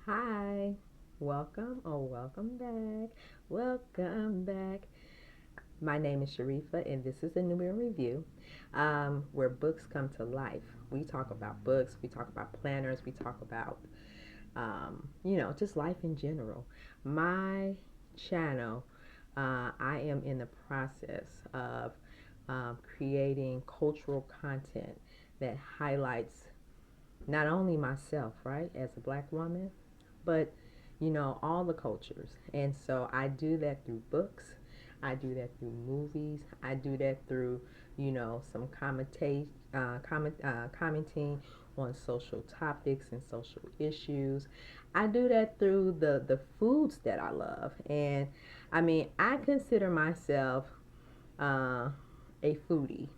Hi, welcome or welcome back. Welcome back. My name is Sharifa, and this is the Nubian Review, where books come to life. We talk about books, we talk about planners, we talk about, just life in general. My channel, I am in the process of creating cultural content that highlights not only myself, right, as a black woman, but all the cultures. And so I do that through books, I do that through movies, I do that through some commenting on social topics and social issues. I do that through the foods that I love. And I mean, I consider myself uh, a foodie.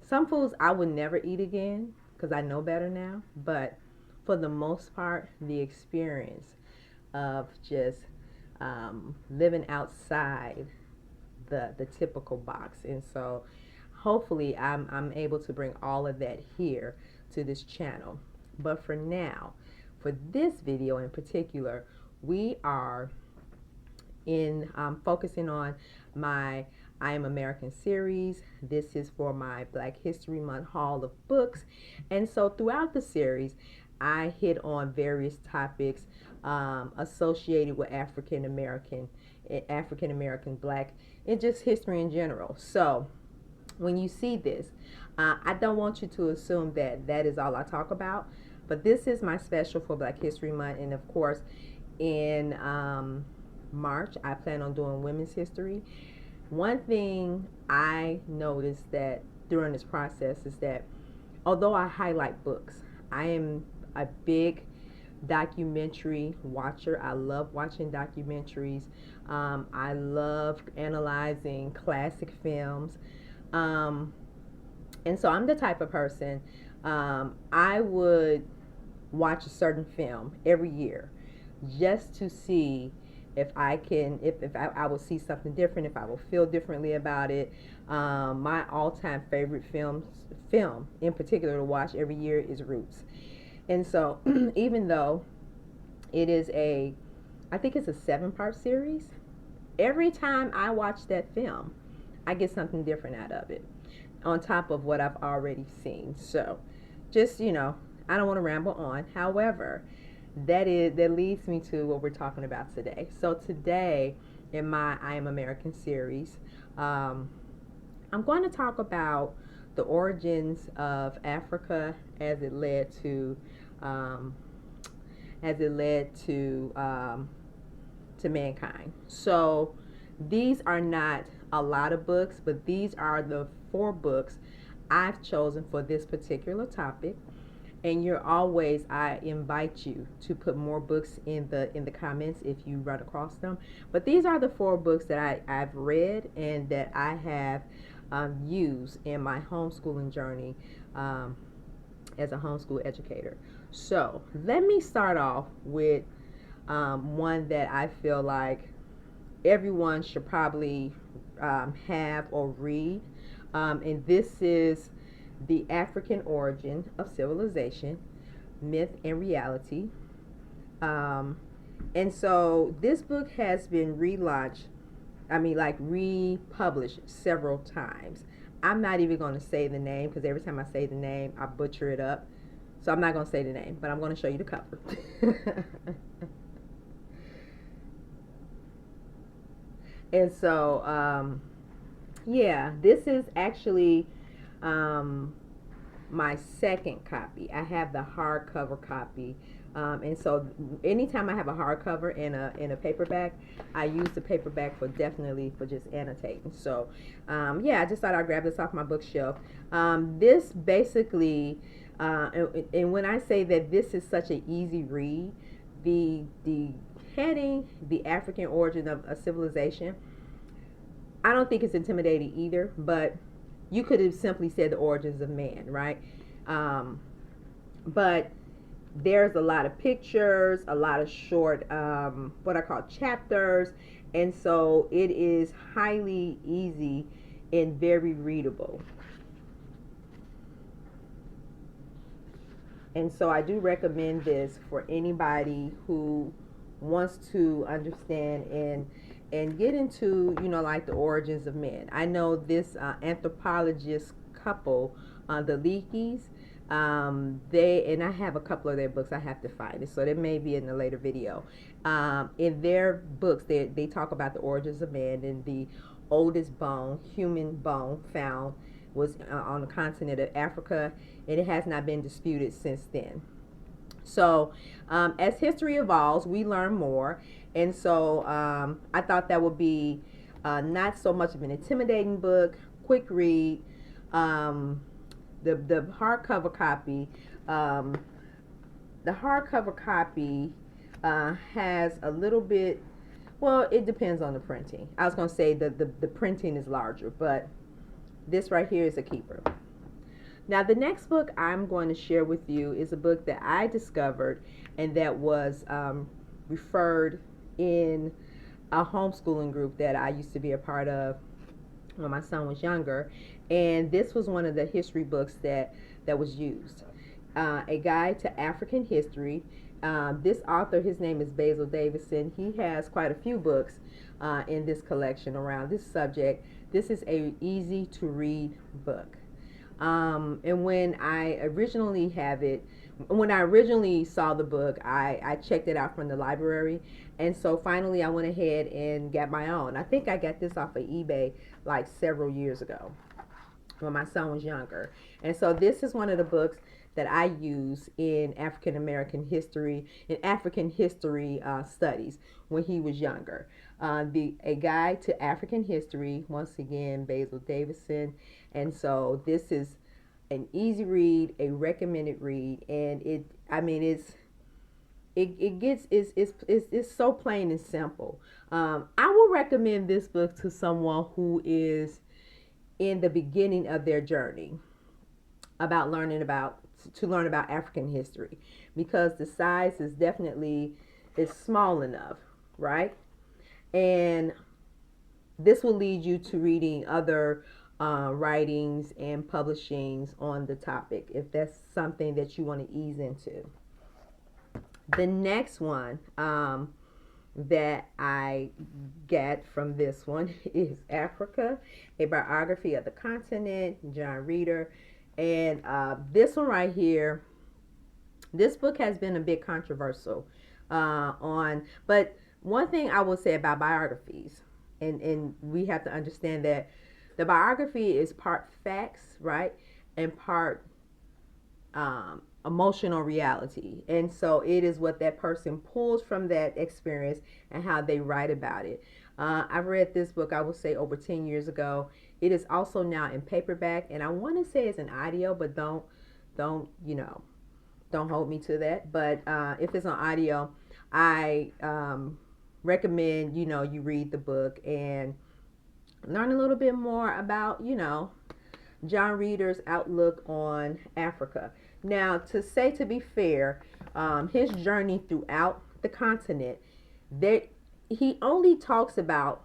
Some foods I would never eat again because I know better now, but for the most part, the experience of just living outside the typical box. And so hopefully I'm able to bring all of that here to this channel. But for now, for this video in particular, we are in focusing on my I Am American series. This is for my Black History Month haul of books. And so throughout the series, I hit on various topics associated with African American Black, and just history in general. So when you see this, I don't want you to assume that that is all I talk about, but this is my special for Black History Month. And of course, in March, I plan on doing women's history. One thing I noticed that during this process is that although I highlight books, I am a big documentary watcher. I love watching documentaries. I love analyzing classic films. Um, and so I'm the type of person, I would watch a certain film every year just to see if I can, if I will see something different, if I will feel differently about it. My all-time favorite film in particular to watch every year is Roots. And so even though it is I think it's a 7-part series, every time I watch that film, I get something different out of it on top of what I've already seen. So just, I don't want to ramble on. However, that leads me to what we're talking about today. So today in my I Am American series, um, I'm going to talk about the origins of Africa as it led to um, to mankind. So these are not a lot of books, but these are the 4 books I've chosen for this particular topic. And I invite you to put more books in the comments if you run across them. But these are the 4 books that I've read and that I have used in my homeschooling journey um, as a homeschool educator. So let me start off with one that I feel like everyone should probably have or read. And this is The African Origin of Civilization, Myth and Reality. Um, and so this book has been relaunched, like republished several times. I'm not even going to say the name because every time I say the name, I butcher it up. So I'm not going to say the name, but I'm going to show you the cover. And so, yeah, this is actually um, my second copy. I have the hardcover copy. And so anytime I have a hardcover and a paperback, I use the paperback for definitely for just annotating. So yeah, I just thought I'd grab this off my bookshelf. This basically, and when I say that this is such an easy read, the heading, The African Origin of a Civilization, I don't think it's intimidating either, but you could have simply said the origins of man, right? Um, but there's a lot of pictures, a lot of short, what I call chapters, and so it is highly easy and very readable. And so I do recommend this for anybody who wants to understand and get into, like the origins of men. I know this anthropologist couple, the Leakeys, they, and I have a couple of their books. I have to find it, so they may be in a later video. In their books, they talk about the origins of man, and the oldest bone, human bone found was on the continent of Africa, and it has not been disputed since then. So, as history evolves, we learn more, and so I thought that would be not so much of an intimidating book, quick read. Um, the hardcover copy, um, the hardcover copy has a little bit. Well, it depends on the printing. I was going to say that the printing is larger, but this right here is a keeper. Now, the next book I'm going to share with you is a book that I discovered and that was referred in a homeschooling group that I used to be a part of when my son was younger. And this was one of the history books that was used. A Guide to African History. This author, his name is Basil Davidson. He has quite a few books in this collection around this subject. This is a easy to read book. And when I originally saw the book, I checked it out from the library. And so finally I went ahead and got my own. I think I got this off of eBay like several years ago when my son was younger. And so this is one of the books that I use in African American history, in African history studies when he was younger. A Guide to African History, once again, Basil Davidson. And so this is an easy read, a recommended read, and it's so plain and simple. I will recommend this book to someone who is in the beginning of their journey about to learn about African history, because the size is definitely is small enough, right? And this will lead you to reading other writings and publishings on the topic if that's something that you want to ease into. The next one that I get from this one is Africa, a biography of the continent, John Reeder. And this one right here, this book has been a bit controversial but one thing I will say about biographies, and we have to understand that the biography is part facts, right, and part emotional reality. And so it is what that person pulls from that experience and how they write about it. I've read this book, I would say, over 10 years ago. It is also now in paperback, and I want to say it's an audio, but don't hold me to that. But if it's on audio, I recommend you read the book and learn a little bit more about John Reeder's outlook on Africa. Now, to be fair, his journey throughout the continent, he only talks about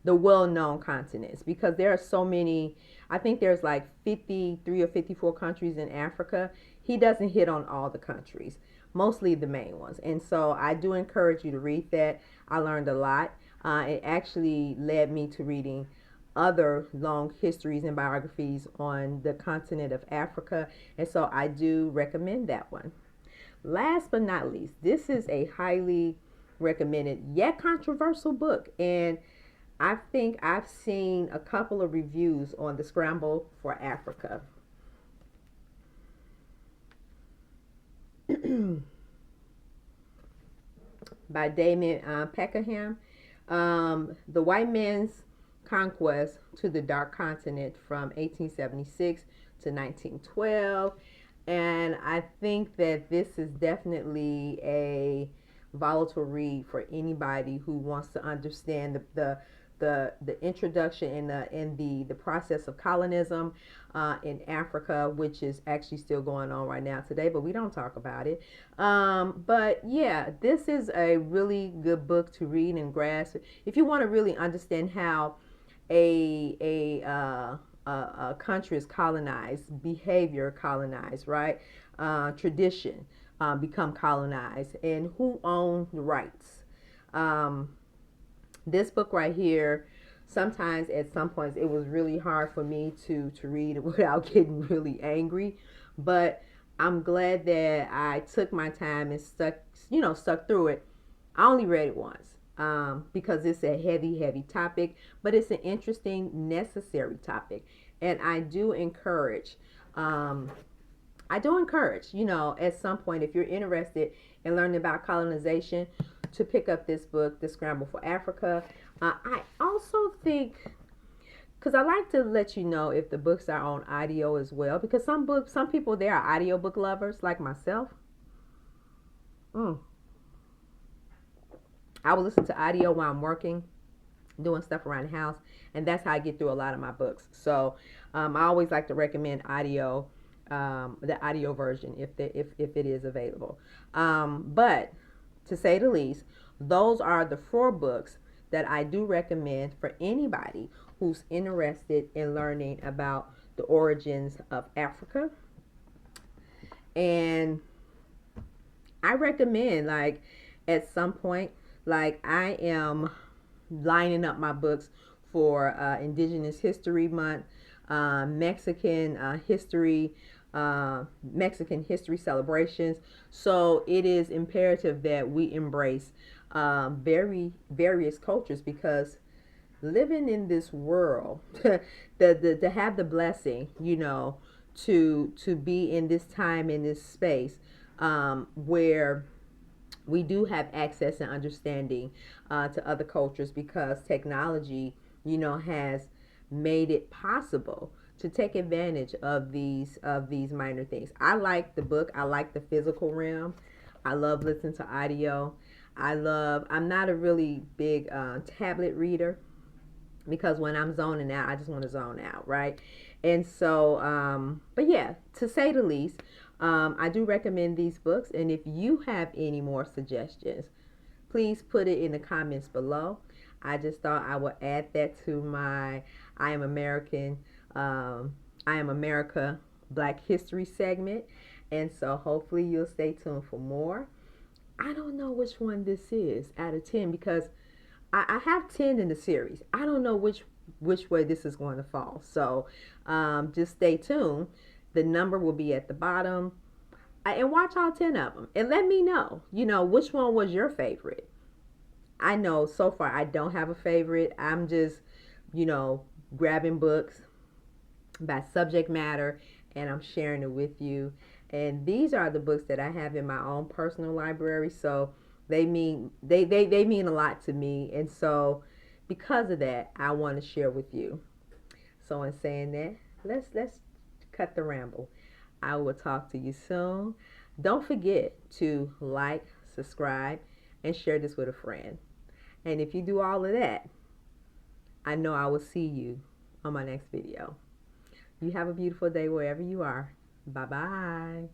the well-known continents, because there are so many. I think there's like 53 or 54 countries in Africa. He doesn't hit on all the countries, mostly the main ones. And so I do encourage you to read that. I learned a lot. It actually led me to reading other long histories and biographies on the continent of Africa. And so I do recommend that one. Last but not least, this is a highly recommended yet controversial book. And I think I've seen a couple of reviews on The Scramble for Africa. By Damon Peckham. The White Man's Conquest to the Dark Continent from 1876 to 1912. And I think that this is definitely a volatile read for anybody who wants to understand the introduction and the process of colonism in Africa, which is actually still going on right now today, but we don't talk about it. But yeah, this is a really good book to read and grasp if you want to really understand how a country is colonized, behavior colonized, right? tradition become colonized, and who owned the rights. Um, this book right here, sometimes at some points it was really hard for me to read it without getting really angry, but I'm glad that I took my time and stuck through it. I only read it once because it's a heavy topic, but it's an interesting, necessary topic, and um, I do encourage, at some point, if you're interested in learning about colonization, to pick up this book, The Scramble for Africa. I also think, because I like to let you know if the books are on audio as well, because some people, they are audiobook lovers, like myself. Mm. I will listen to audio while I'm working, doing stuff around the house, and that's how I get through a lot of my books. So I always like to recommend audio, the audio version, if it is available. But to say the least, those are the 4 books that I do recommend for anybody who's interested in learning about the origins of Africa. And I recommend, like, at some point, like, I am lining up my books for Indigenous History Month, Mexican history, Mexican history celebrations. So it is imperative that we embrace various cultures, because living in this world, to have the blessing, to be in this time, in this space, where we do have access and understanding to other cultures, because technology, has made it possible to take advantage of these minor things. I like the book. I like the physical realm. I love listening to audio. I'm not a really big tablet reader, because when I'm zoning out, I just want to zone out, right? And so, but yeah, to say the least, I do recommend these books. And if you have any more suggestions, please put it in the comments below. I just thought I would add that to my I Am American, I Am America Black History segment. And so hopefully you'll stay tuned for more. I don't know which one this is out of 10, because I have 10 in the series. I don't know which way this is going to fall. So just stay tuned. The number will be at the bottom. And watch all 10 of them. And let me know, which one was your favorite. I know so far I don't have a favorite. I'm just, grabbing books by subject matter, and I'm sharing it with you. And these are the books that I have in my own personal library. So they mean a lot to me. And so because of that, I want to share with you. So in saying that, let's cut the ramble. I will talk to you soon. Don't forget to like, subscribe, and share this with a friend. And if you do all of that, I know I will see you on my next video. You have a beautiful day wherever you are. Bye bye.